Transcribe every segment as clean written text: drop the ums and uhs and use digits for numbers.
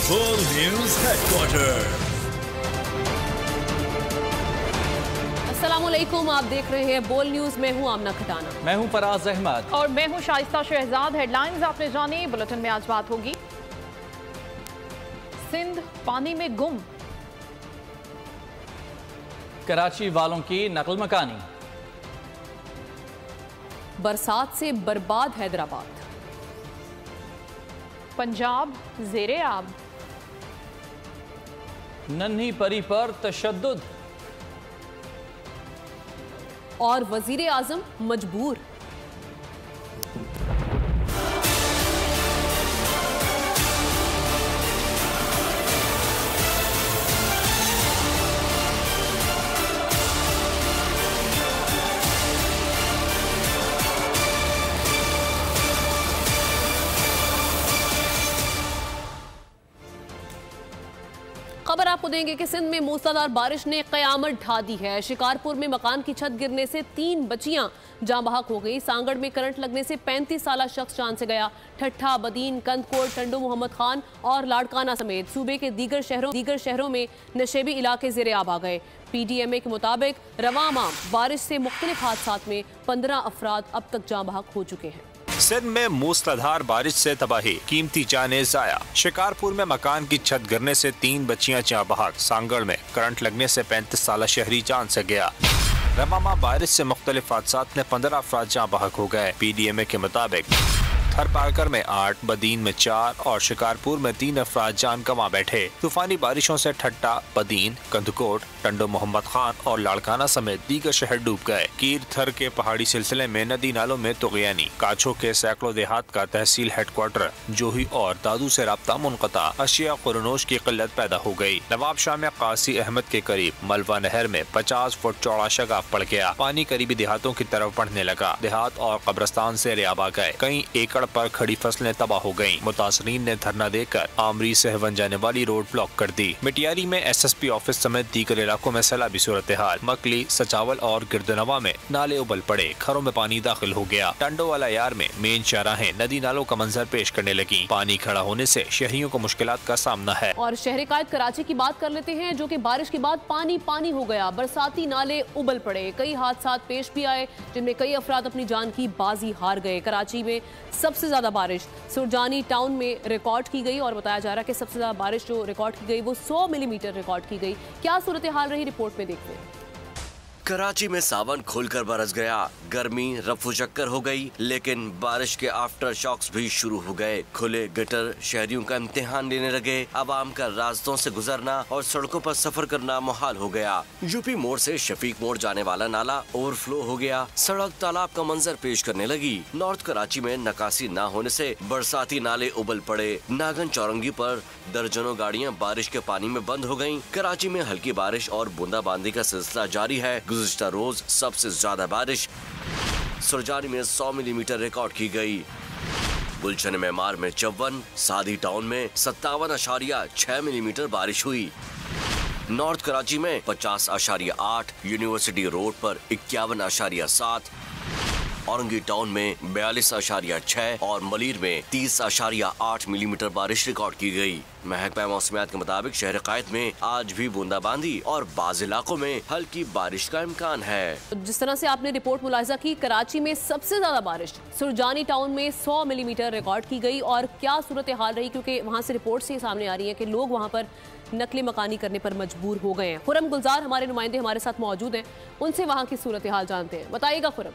बोल news headquarter. अस्सलामुअलैकुम, आप देख रहे हैं बोल न्यूज। मैं हूं आमना खटाना। मैं हूं फराज अहमद और मैं हूं शाइस्ता शहजाद। हेडलाइंस आपने जानी, बुलेटिन में आज बात होगी। सिंध पानी में गुम, कराची वालों की नकल मकानी, बरसात से बर्बाद हैदराबाद, पंजाब ज़ेरे आब, नन्ही परी पर तशद्दुद और वजीर आजम मजबूर। खबर आपको देंगे कि सिंध में मूसलाधार बारिश ने कयामत ढा दी है। शिकारपुर में मकान की छत गिरने से 3 बच्चियां जाँ बहक हो गई। सांगड़ में करंट लगने से 35 साला शख्स जान से गया। ठट्ठा, बदीन, कंदकोट, टंडो मोहम्मद खान और लाड़काना समेत सूबे के दीगर शहरों में नशेबी इलाके ज़ेरे आब आ गए। PDMA के मुताबिक रवां माह बारिश से मुख्तलिफ हादसात में 15 अफराद अब तक जाँ बहक हो चुके हैं। सिंध में मूसलाधार बारिश से तबाही, कीमती जानें जाया। शिकारपुर में मकान की छत गिरने से 3 बच्चियां जाँ बहक। सांगड़ में करंट लगने से 35 साला शहरी जान से गया। रवां बारिश से मुख्तलिफ हादसात में 15 अफराद जाँ बहक हो गए। PDMA के मुताबिक थरपारकर में 8, बदीन में 4 और शिकारपुर में 3 अफराद जान गंवा बैठे। तूफानी बारिशों से ठट्टा, बदीन, कंदकोट, टंडो मोहम्मद खान और लाड़काना समेत दीगर शहर डूब गए। कीर थर के पहाड़ी सिलसिले में नदी नालों में तुगयानी। काछो के सैकड़ों देहात का तहसील हेडक्वार्टर जोही और दादू से राब्ता मुनक़ता। अशिया खुरनोश की किल्लत पैदा हो गई। नवाब शाह में कासी अहमद के करीब मलवा नहर में 50 फुट चौड़ा शगाफ पड़ गया। पानी करीबी देहातों की तरफ बढ़ने लगा। देहात और कब्रस्तान से रेब आ गए। कई एकड़ पर खड़ी फसलें तबाह हो गयी। मुतासरीन ने धरना देकर आमरी से हवन जाने वाली रोड ब्लॉक कर दी। मिटियारी में SSP ऑफिस समेत दीगर इलाकों में सैलाबी सूरत हाल। मकली, सचावल और गिरदनवा में नाले उबल पड़े। घरों में पानी दाखिल हो गया। टंडो वाला यार में मेन शाहराहें नदी नालों का मंजर पेश करने लगी। पानी खड़ा होने से शहरियों को मुश्किलात का सामना है। और शहर कायद कराची की बात कर लेते हैं, जो कि बारिश के बाद पानी हो गया। बरसाती नाले उबल पड़े। कई हादसात पेश भी आए, जिनमें कई अफराद अपनी जान की बाजी हार गए। कराची में सबसे ज्यादा बारिश सुरजानी टाउन में रिकॉर्ड की गई और बताया जा रहा है कि सबसे ज्यादा बारिश जो रिकॉर्ड की गई वो 100 मिलीमीटर रिकॉर्ड की गई। क्या सूरत हाल रही, रिपोर्ट में देखते हैं। कराची में सावन खुलकर बरस गया। गर्मी रफू चक्कर हो गई, लेकिन बारिश के आफ्टर शॉक्स भी शुरू हो गए। खुले गटर शहरियों का इम्तिहान लेने लगे। आवाम का रास्तों से गुजरना और सड़कों पर सफर करना मुहाल हो गया। यूपी मोड़ से शफीक मोड़ जाने वाला नाला ओवरफ्लो हो गया। सड़क तालाब का मंजर पेश करने लगी। नॉर्थ कराची में नकासी न होने से बरसाती नाले उबल पड़े। नागन चौरंगी पर दर्जनों गाड़ियां बारिश के पानी में बंद हो गयी। कराची में हल्की बारिश और बूंदाबांदी का सिलसिला जारी है। गुज़िश्ता रोज सबसे ज्यादा बारिश सुरजानी में 100 मिलीमीटर रिकॉर्ड की गई। गुलशन मेमार में 54, सादी टाउन में 57.6 मिलीमीटर बारिश हुई। नॉर्थ कराची में 50.8, यूनिवर्सिटी रोड पर 51.7, औरंगी टाउन में 42.6 और मलीर में 30.8 मिलीमीटर बारिश रिकॉर्ड की गई। महकमा मौसमियात के मुताबिक शहर कायद में आज भी बूंदाबांदी और बाज़ इलाकों में हल्की बारिश का इम्कान है। जिस तरह से आपने रिपोर्ट मुलाहिजा की, कराची में सबसे ज्यादा बारिश सुरजानी टाउन में 100 मिलीमीटर रिकॉर्ड की गई। और क्या सूरत हाल रही, क्योंकि वहाँ से रिपोर्ट से सामने आ रही है कि लोग वहाँ पर नकली मकानी करने पर मजबूर हो गए हैं। खुरम गुलजार हमारे नुमाइंदे हमारे साथ मौजूद हैं, उनसे वहाँ की सूरत हाल जानते हैं। बताइएगा खुरम।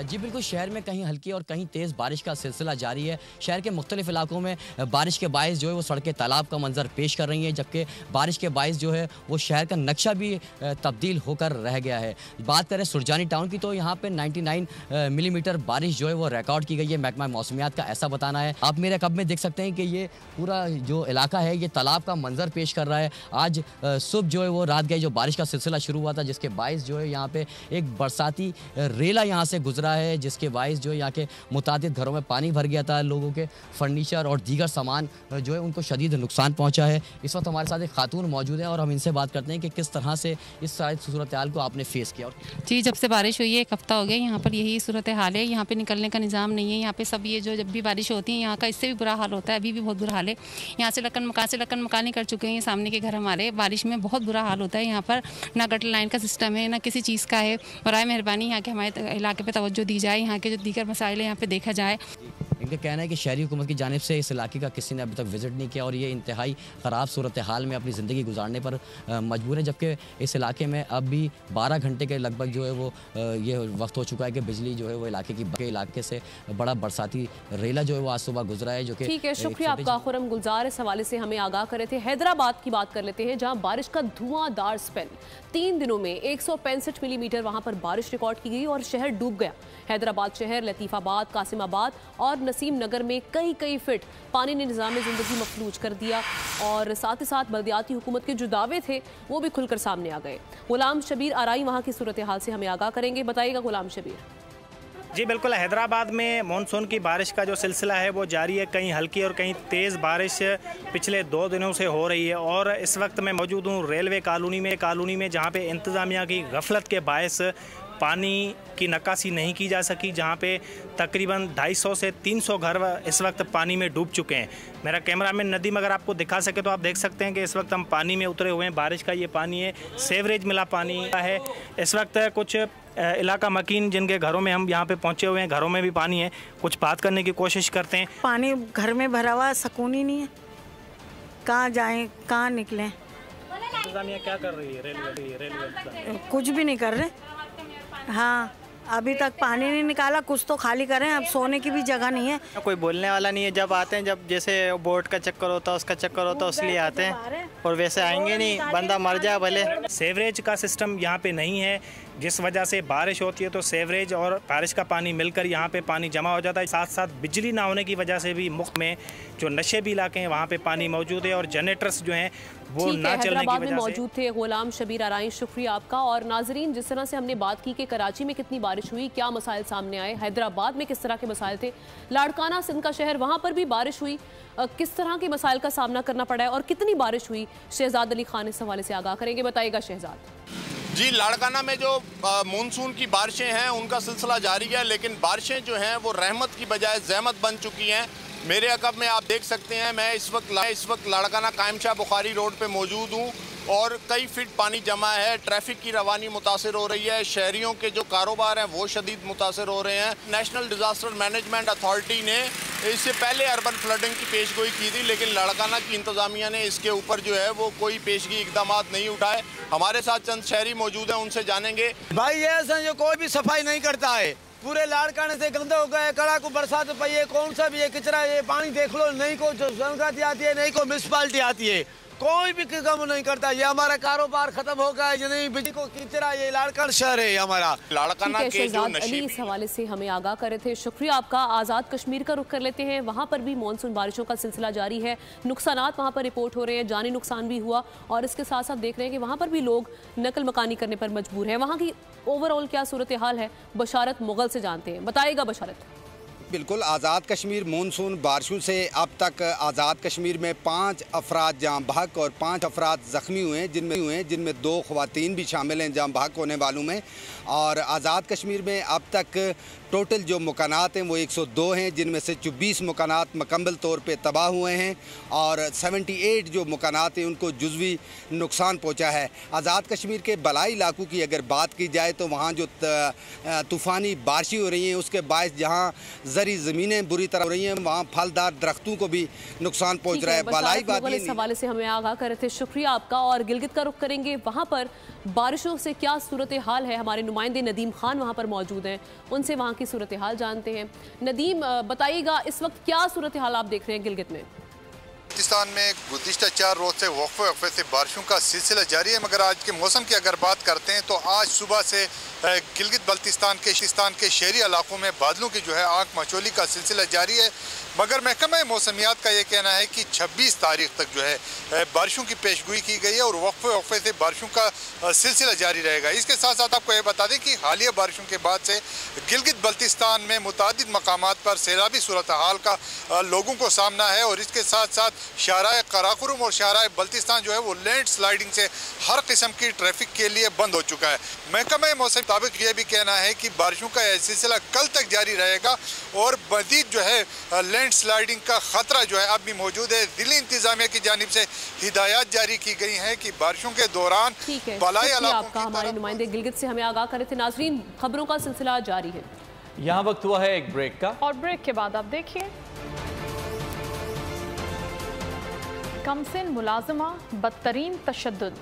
जी बिल्कुल, शहर में कहीं हल्की और कहीं तेज़ बारिश का सिलसिला जारी है। शहर के मुख्तलिफ इलाकों में बारिश के बायस जो है वो सड़कें तालाब का मंजर पेश कर रही हैं, जबकि बारिश के बायस जो है वो शहर का नक्शा भी तब्दील होकर रह गया है। बात करें सुरजानी टाउन की, तो यहाँ पे 99 मिलीमीटर बारिश जो है वो रिकॉर्ड की गई है। महकमा मौसमियात का ऐसा बताना है। आप मेरे कब में देख सकते हैं कि ये पूरा जो इलाका है ये तालाब का मंजर पेश कर रहा है। आज सुबह जो है वो रात गई जो बारिश का सिलसिला शुरू हुआ था, जिसके बायस जो है यहाँ पे एक बरसाती रेला यहाँ से गुजरा गुजरा है, जिसके बायस जो यहाँ के मुतादिद घरों में पानी भर गया था। लोगों के फर्नीचर और दीगर सामान जो है उनको शदीद नुकसान पहुँचा है। इस वक्त हमारे साथ एक खातून मौजूद है और हम इनसे बात करते हैं कि किस तरह से इस सारी सूरत हाल को आपने फेस किया। जी, जब से बारिश हुई है 1 हफ्ता हो गया, यहाँ पर यही सूरत हाल है। यहाँ पे निकलने का निज़ाम नहीं है। यहाँ पे सब ये जो जब भी बारिश होती है यहाँ का इससे भी बुरा हाल होता है। अभी भी बहुत बुरा हाल है। यहाँ से लकन मकान ही कर चुके हैं सामने के घर हमारे। बारिश में बहुत बुरा हाल होता है। यहाँ पर ना गटर लाइन का सिस्टम है, ना किसी चीज़ का है। बराए मेहरबानी यहाँ के हमारे इलाके पे तवज्जो दी जाए, यहाँ के जो दीगर मसाइल हैं यहाँ पे देखा जाए। इनका कहना है कि शहरी हुकूमत की जानिब से इस इलाके का किसी ने अभी तक विज़िट नहीं किया और ये इंतहाई ख़राब सूरत हाल में अपनी ज़िंदगी गुजारने पर मजबूर है। जबकि इस इलाके में अब भी 12 घंटे के लगभग जो है वो ये वक्त हो चुका है कि बिजली जो है वो इलाके से बड़ा बरसाती रेला जो है वो आज सुबह गुजरा है। जो कि ठीक है, शुक्रिया आपका खुरम गुलजार। इस हवाले से हमें आगाह कर रहे थे। हैदराबाद की बात कर लेते हैं, जहाँ बारिश का धुआंधार स्पेल। 3 दिनों में 165 मिलीमीटर वहाँ पर बारिश रिकॉर्ड की गई और शहर डूब गया। हैदराबाद शहर, लतीफ़ाबाद, कासिमाबाद और नसीम नगर में कई फीट पानी ने निज़ाम ज़िंदगी मफलूज कर दिया और साथ ही साथ बल्दियाती हुकूमत के जो दावे थे वो भी खुलकर सामने आ गए। गुलाम शबीर आराई वहाँ की सूरत हाल से हमें आगाह करेंगे। बताइएगा गुलाम शबीर। जी बिल्कुल, हैदराबाद में मानसून की बारिश का जो सिलसिला है वो जारी है। कहीं हल्की और कहीं तेज़ बारिश पिछले 2 दिनों से हो रही है और इस वक्त मैं मौजूद हूँ रेलवे कॉलोनी में जहाँ पे इंतज़ामिया की गफलत के बायस पानी की निकासी नहीं की जा सकी, जहाँ पे तकरीबन 250 से 300 घर इस वक्त पानी में डूब चुके हैं। मेरा कैमरामैन नदीम अगर आपको दिखा सके तो आप देख सकते हैं कि इस वक्त हम पानी में उतरे हुए हैं। बारिश का ये पानी है, सेवरेज मिला पानी है। इस वक्त कुछ इलाका मकीन जिनके घरों में हम यहाँ पे पहुँचे हुए हैं, घरों में भी पानी है। कुछ बात करने की कोशिश करते हैं। पानी घर में भरा हुआ, सुकून ही नहीं है, कहाँ जाएँ कहाँ निकलें। इंतज़ामिया क्या कर रही है? रेलवे कुछ भी नहीं कर रहे। हाँ, अभी तक पानी नहीं निकाला, कुछ तो खाली करें। अब सोने की भी जगह नहीं है, कोई बोलने वाला नहीं है। जब आते हैं, जब जैसे बोट का चक्कर होता है, उसका चक्कर होता है, इसलिए आते हैं और वैसे आएंगे नहीं, बंदा मर जाए भले। सेवरेज का सिस्टम यहाँ पे नहीं है, जिस वजह से बारिश होती है तो सेवरेज और बारिश का पानी मिलकर यहाँ पे पानी जमा हो जाता है। साथ साथ बिजली ना होने की वजह से भी मुफ्त में जो नशेबी इलाके हैं वहाँ पे पानी मौजूद है और जनरेटर्स जो हैं वो ना चलने की वजह से। मौजूद थे गुलाम शबीर आराई, शुक्रिया आपका। और नाजरीन, जिस तरह से हमने बात की कि कराची में कितनी बारिश हुई, क्या मसाइल सामने आए, हैदराबाद में किस तरह के मसाइल थे, लाड़काना सिंध का शहर वहाँ पर भी बारिश हुई, किस तरह के मसाइल का सामना करना पड़ा है और कितनी बारिश हुई, शहजाद अली खान इस हवाले से आगाह करेंगे। बताइएगा शहजाद। जी, लाड़काना में जो मानसून की बारिशें हैं उनका सिलसिला जारी है, लेकिन बारिशें जो हैं वो रहमत की बजाय ज़हमत बन चुकी हैं। मेरे अकब में आप देख सकते हैं, मैं इस वक्त लाड़काना कायम शाह बुखारी रोड पे मौजूद हूँ और कई फीट पानी जमा है। ट्रैफिक की रवानी मुतासर हो रही है, शहरियों के जो कारोबार हैं वो शदीद मुतासर हो रहे हैं। नेशनल डिज़ास्टर मैनेजमेंट अथॉरिटी ने इससे पहले अर्बन फ्लडिंग की पेशगोई की थी, लेकिन लाड़काना की इंतज़ामिया ने इसके ऊपर जो है वो कोई पेशगी इकदाम नहीं उठाए। हमारे साथ चंद शहरी मौजूद हैं, उनसे जानेंगे। भाई ये ऐसा कोई भी सफाई नहीं करता है, पूरे लाड़काने से गंदे हो गए। कड़ा को बरसात पई है, कौन सा भी ये कचरा, ये पानी देख लो, नहीं को संगति आती है, नहीं को म्यूनसिपालिटी आती है, कोई भी काम नहीं करता। ये हमारा कारोबार खत्म हो गया है, नहीं बिजली को किचरा। ये लाड़काना शहर है हमारा। लाड़काना के जो अली इस हवाले से हमें आगाह कर रहे थे, शुक्रिया आपका। आज़ाद कश्मीर का रुख कर लेते हैं, वहाँ पर भी मानसून बारिशों का सिलसिला जारी है। नुकसानात वहाँ पर रिपोर्ट हो रहे हैं, जानी नुकसान भी हुआ और इसके साथ साथ देख रहे हैं कि वहाँ पर भी लोग नकल मकानी करने पर मजबूर है। वहाँ की ओवरऑल क्या सूरत हाल है, बशारत मुगल से जानते हैं। बताइएगा बशारत। बिल्कुल, आज़ाद कश्मीर मानसून बारिशों से अब तक आज़ाद कश्मीर में 5 अफराद जाँ बहक और 5 अफराद ज़ख्मी हुए हैं, जिनमें 2 ख़वातीन भी शामिल हैं जाँ बहक होने वालों में। और आज़ाद कश्मीर में अब तक टोटल जो मकानात हैं वो 102 हैं, जिनमें से 24 मकानात मुकम्मल तौर पे तबाह हुए हैं और 78 जो मकानात हैं उनको जुज़वी नुकसान पहुंचा है। आज़ाद कश्मीर के बलाई इलाकों की अगर बात की जाए तो वहाँ जो तूफ़ानी बारिशें हो रही हैं उसके बायस जहाँ ज़री ज़मीनें बुरी तरह हो रही हैं, वहाँ फलदार दरख्तों को भी नुकसान पहुँच रहा है। बलाई बात इस हवाले से हमें आगाह कर रहे थे, शुक्रिया आपका। और गिलगित का रुख करेंगे, वहाँ पर बारिशों से क्या सूरत हाल है। हमारे नुमाइंदे नदीम खान वहाँ पर मौजूद हैं, उनसे वहाँ की सूरत हाल जानते हैं। नदीम, बताइएगा इस वक्त क्या सूरत हाल आप देख रहे हैं गिलगित में? पाकिस्तान में गुज़िश्ता 4 रोज़ से वक्फे से बारिशों का सिलसिला जारी है, मगर आज के मौसम की अगर बात करते हैं तो आज सुबह से गिलगित बल्तिस्तान के शहरी इलाकों में बादलों की जो है आंख मचोली का सिलसिला जारी है। मगर महकमा मौसमियात का ये कहना है कि 26 तारीख तक जो है बारिशों की पेशगोई की गई है और वक्फे से बारिशों का सिलसिला जारी रहेगा। इसके साथ साथ आपको ये बता दें कि हालिया बारिशों के बाद से गिलगित बल्तिस्तान में मुतादिद मकामात पर सैलाबी सूरत हाल का लोगों को सामना है और इसके साथ साथ शाहराए कराकुरम और शाहराए बल्तिस्तान जो है वो लैंड स्लाइडिंग से हर किस्म की ट्रैफिक के लिए बंद हो चुका है। महकमा मौसम के मुताबिक यह भी कहना है कि बारिशों का यह सिलसिला कल तक जारी रहेगा और मज़ीद जो है लैंड स्लाइडिंग का खतरा जो है अब भी मौजूद है। दिल्ली इंतजामिया की जानिब से हिदायत जारी की गई है कि बारिशों के दौरान बलाई आपका हमारे नुमाइंदे गिलगित से हमें आगाह करे थे। नाजरीन, खबरों का सिलसिला जारी है। यहाँ वक्त हुआ है एक ब्रेक का और ब्रेक के बाद आप देखिए कमसिन मुलाजमा बदतरीन तशद्दुद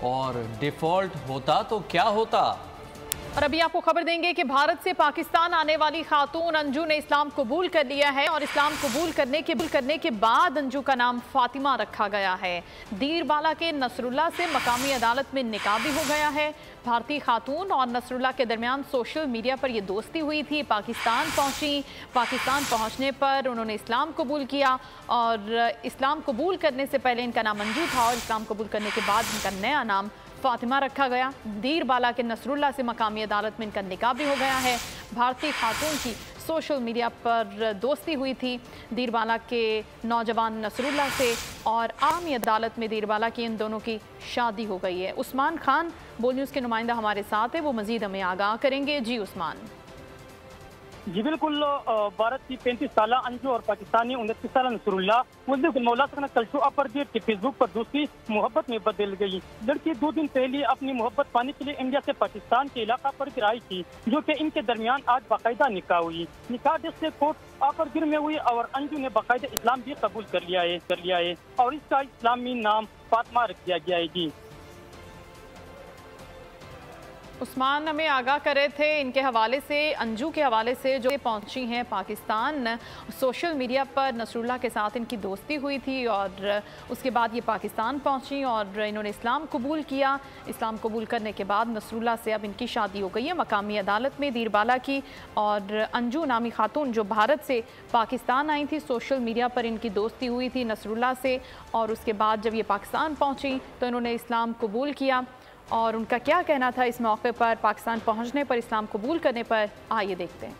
और डिफॉल्ट होता तो क्या होता। और अभी आपको खबर देंगे कि भारत से पाकिस्तान आने वाली खातून अंजू ने इस्लाम कबूल कर लिया है और इस्लाम कबूल करने के बाद अंजू का नाम फातिमा रखा गया है। दीरबाला के नसरुल्ला से मकामी अदालत में निकाह भी हो गया है। भारतीय खातून और नसरुल्ला के दरमियान सोशल मीडिया पर यह दोस्ती हुई थी। पाकिस्तान पहुंची। पाकिस्तान पहुंचने पर उन्होंने इस्लाम कबूल किया और इस्लाम कबूल करने से पहले इनका नाम अंजू था और इस्लाम कबूल करने के बाद इनका नया नाम फातिमा रखा गया। दीरबाला के नसरुल्ला से मकामी अदालत में इनका निकाह भी हो गया है। भारतीय खातून की सोशल मीडिया पर दोस्ती हुई थी दीरबाला के नौजवान नसरुल्ला से और आमी अदालत में दीरबाला की इन दोनों की शादी हो गई है। उस्मान खान बोल न्यूज़ के नुमाइंदा हमारे साथ है, वो मजीद हमें आगाह करेंगे। जी उस्मान। जी बिल्कुल, भारत की 35 साल अंजू और पाकिस्तानी 29 साल नसरुल्ला मौला कलशो पर फेसबुक पर दूसरी मोहब्बत में बदल गई। लड़की 2 दिन पहले अपनी मोहब्बत पाने के लिए इंडिया से पाकिस्तान के इलाका पर गिराई थी, जो कि इनके दरमियान आज बाकायदा निकाह हुई। निकाह से कोर्ट आफरगिर में हुई और अंजू ने बाकायदा इस्लाम भी कबूल कर लिया है और इसका इस्लामी नाम फातिमा रख दिया गया है। जी उस्मान हमें आगाह कर रहे थे इनके हवाले से, अंजू के हवाले से, जो पहुंची हैं पाकिस्तान। सोशल मीडिया पर नसरुल्ला के साथ इनकी दोस्ती हुई थी और उसके बाद ये पाकिस्तान पहुंची और इन्होंने इस्लाम कबूल किया। इस्लाम कबूल करने के बाद नसरुल्ला से अब इनकी शादी हो गई है मकामी अदालत में दीरबाला की। और अंजू नामी खातून जो भारत से पाकिस्तान आई थी, सोशल मीडिया पर इनकी दोस्ती हुई थी नसरुल्ला से और उसके बाद जब ये पाकिस्तान पहुंची तो इन्होंने इस्लाम कबूल किया। और उनका क्या कहना था इस मौके पर, पाकिस्तान पहुंचने पर, इस्लाम कबूल करने पर, आइए देखते हैं।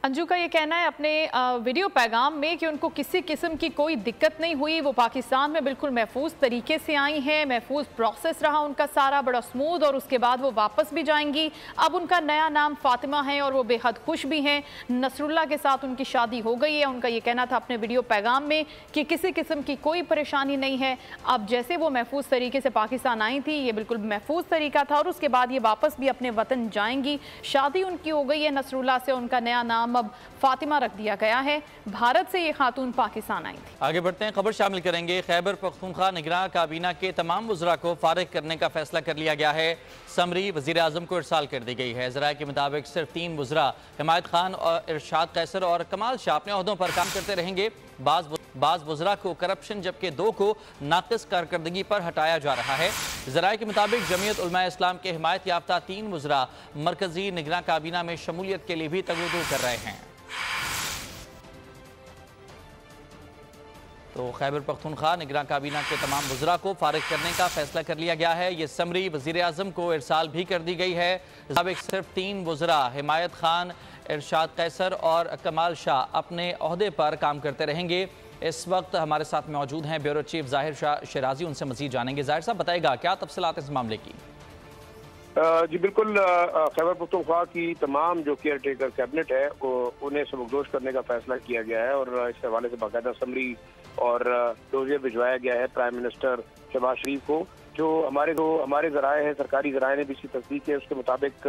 अंजू का ये कहना है अपने वीडियो पैगाम में कि उनको किसी किस्म की कोई दिक्कत नहीं हुई। वो पाकिस्तान में बिल्कुल महफूज तरीके से आई हैं, महफूज प्रोसेस रहा उनका सारा, बड़ा स्मूथ, और उसके बाद वो वापस भी जाएंगी। अब उनका नया नाम फातिमा है और वो बेहद खुश भी हैं। नसरुल्ला के साथ उनकी शादी हो गई है। उनका ये कहना था अपने वीडियो पैगाम में कि किसी किस्म की कोई परेशानी नहीं है। अब जैसे वो महफूज तरीके से पाकिस्तान आई थी, ये बिल्कुल महफूज तरीका था और उसके बाद ये वापस भी अपने वतन जाएंगी। शादी उनकी हो गई है नसरुल्ला से, उनका नया नाम अब फातिमा रख दिया गया है। भारत से ये खातून पाकिस्तान आई थी। आगे बढ़ते हैं, खबर शामिल करेंगे। खैबर पख्तूनख्वा निगरान काबीना के तमाम वज़रा को फारिग करने का फैसला कर लिया गया है। समरी वज़ीर आज़म को इरसाल कर दी गई है। ज़राए के मुताबिक सिर्फ 3 वज़रा हिमायत खान और इरशाद कैसर और कमाल शाह अपने ओहदों पर काम करते रहेंगे। बाज़ वज़रा को करप्शन जबकि 2 को नाक़िस कारकर्दगी पर हटाया जा रहा है। ज़राए के मुताबिक जमीयत उलमा इस्लाम के हिमायत याफ्ता 3 वज़रा मरकजी निगरान काबीना में शमूलियत के लिए भी तगदू कर रहे हैं। तो खैबर पख्तूनख्वा निगरान काबीना के तमाम वज़रा को फारिग करने का फैसला कर लिया गया है। ये समरी वज़ीर आज़म को इरसाल भी कर दी गई है। सिर्फ 3 वज़रा हिमायत खान, इरशाद कैसर और कमाल शाह अपने ओहदे पर काम करते रहेंगे। इस वक्त हमारे साथ मौजूद हैं ब्यूरो चीफ ज़ाहिर शाह शिराजी, उनसे मज़ीद जानेंगे। ज़ाहिर साहब, बताएगा क्या तफसीलात इस मामले की? जी बिल्कुल, खैबर पख्तूनख्वा की तमाम जो केयर टेकर कैबिनेट है उन्हें सबकदोश करने का फैसला किया गया है और इस हवाले से बाकायदा समरी और डोजियर भिजवाया गया है प्राइम मिनिस्टर शहबाज शरीफ को। जो हमारे ज़राए हैं, सरकारी ज़राए ने भी इसकी तस्दीक की है। उसके मुताबिक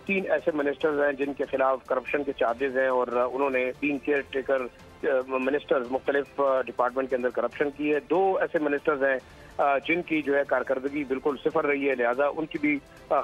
3 ऐसे मिनिस्टर्स हैं जिनके खिलाफ करप्शन के चार्जेस हैं और उन्होंने 3 केयर टेकर मिनिस्टर्स मुख्तलिफ डिपार्टमेंट के अंदर करप्शन की है। 2 ऐसे मिनिस्टर्स हैं जिनकी जो है कारकर्दगी बिल्कुल सिफर रही है, लिहाजा उनकी भी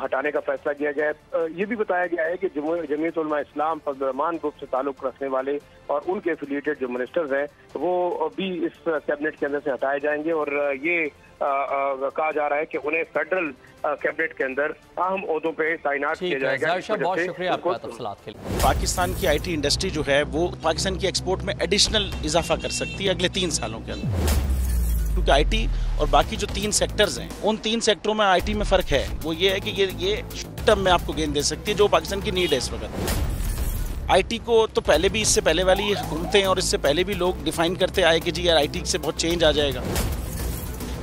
हटाने का फैसला किया गया है। ये भी बताया गया है कि जमीयत उलमा इस्लाम फजल रहमान ग्रुप से ताल्लुक रखने वाले और उनके एफिलिएटेड जो मिनिस्टर्स हैं वो भी इस कैबिनेट के अंदर से हटाए जाएंगे और ये कहा जा रहा है कि उन्हें फेडरल कैबिनेट के अंदर अहम ओहदों पे तैनात किया जाएगा। बहुत शुक्रिया आपका तफसीलात के लिए। पाकिस्तान की IT इंडस्ट्री जो है वो पाकिस्तान की एक्सपोर्ट में एडिशनल इजाफा कर सकती है अगले 3 सालों के अंदर, क्योंकि IT और बाकी जो 3 सेक्टर्स हैं उन 3 सेक्टरों में IT में फ़र्क है। वो ये है कि ये टर्म में आपको गेन दे सकती है जो पाकिस्तान की नीड है इस वक्त। IT को तो पहले भी, इससे पहले वाली हुकूमतें और इससे पहले भी लोग डिफाइन करते आए कि जी यार IT से बहुत चेंज आ जाएगा।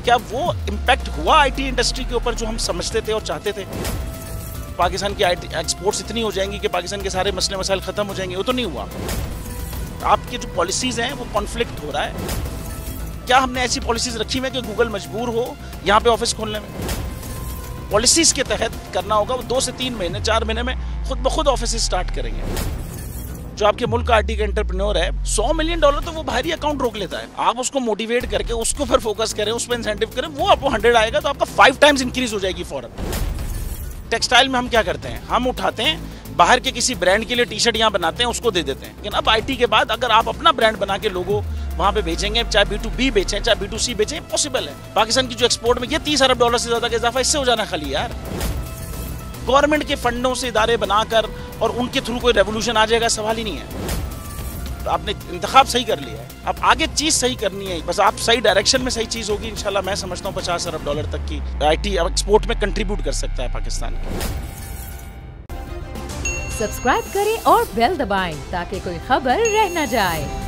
क्या वो इम्पैक्ट हुआ IT इंडस्ट्री के ऊपर जो हम समझते थे और चाहते थे? पाकिस्तान की IT एक्सपोर्ट्स इतनी हो जाएंगी कि पाकिस्तान के सारे मसले मसाइल ख़त्म हो जाएंगे? वो तो नहीं हुआ। आपकी जो पॉलिसीज़ हैं वो कॉन्फ्लिक्ट हो रहा है। क्या हमने ऐसी पॉलिसीज़ रखी हुई है कि गूगल मजबूर हो यहाँ पे ऑफिस खोलने में? पॉलिसीज़ के तहत करना होगा। वो 2 से 3 महीने 4 महीने में खुद ब खुद ऑफिस स्टार्ट करेंगे। जो आपके मुल्क का IT का एंटरप्रेन्योर है, $100 मिलियन तो वो बाहरी अकाउंट रोक लेता है। आप उसको मोटिवेट करके उसको पर फोकस करें, उस पर इंसेंटिव करें, वो आपको 100 आएगा तो आपका 5 टाइम्स इंक्रीज हो जाएगी फौरन। टेक्सटाइल में हम क्या करते हैं, हम उठाते हैं बाहर के किसी ब्रांड के लिए टी-शर्ट यहाँ बनाते हैं, उसको दे देते हैं। लेकिन अब IT के बाद अगर आप अपना ब्रांड बना के लोगो वहाँ पे बेचेंगे, चाहे B2B बेचें चाहे B2C बेचें, पॉसिबल है। पाकिस्तान की जो एक्सपोर्ट में ये $30 अरब से ज्यादा का इजाफा इससे हो जाना खाली यार। गवर्नमेंट के फंडों से इदारे बनाकर और उनके थ्रू कोई रेवोल्यूशन आ जाएगा, सवाल ही नहीं है। आपने इंतखाब सही कर लिया है, अब आगे चीज सही करनी है, बस आप सही डायरेक्शन में सही चीज होगी इंशाल्लाह। मैं समझता हूँ $50 अरब तक की IT एक्सपोर्ट में कंट्रीब्यूट कर सकता है पाकिस्तान। सब्सक्राइब करें और बेल दबाएं ताकि कोई खबर रह न जाए।